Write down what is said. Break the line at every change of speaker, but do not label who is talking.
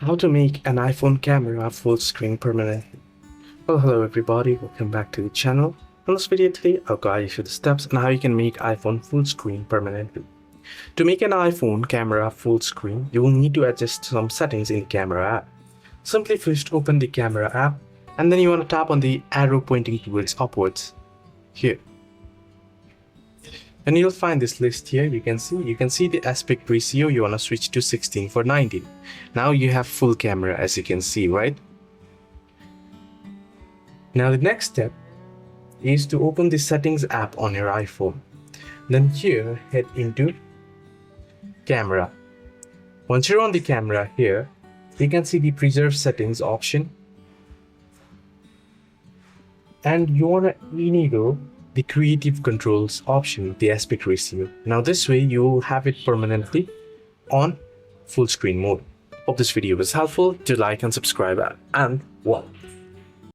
How to make an iPhone camera full screen permanently. Well, hello everybody, welcome back to the channel. In this video today, I'll guide you through the steps on how you can make iPhone full screen permanently. To make an iPhone camera full screen, you will need to adjust some settings in the camera app. Simply first open the camera app and then you want to tap on the arrow pointing towards upwards here. And you'll find this list here. You can see the aspect ratio. You want to switch to 16:19. Now you have full camera, as you can see, right? Now the next step is to open the settings app on your iPhone. Then here, head into camera. Once you're on the camera here, you can see the preserve settings option. And you want to enable the creative controls option, the aspect ratio. Now this way you will have it permanently on full screen mode. Hope this video was helpful. Do like and subscribe and well.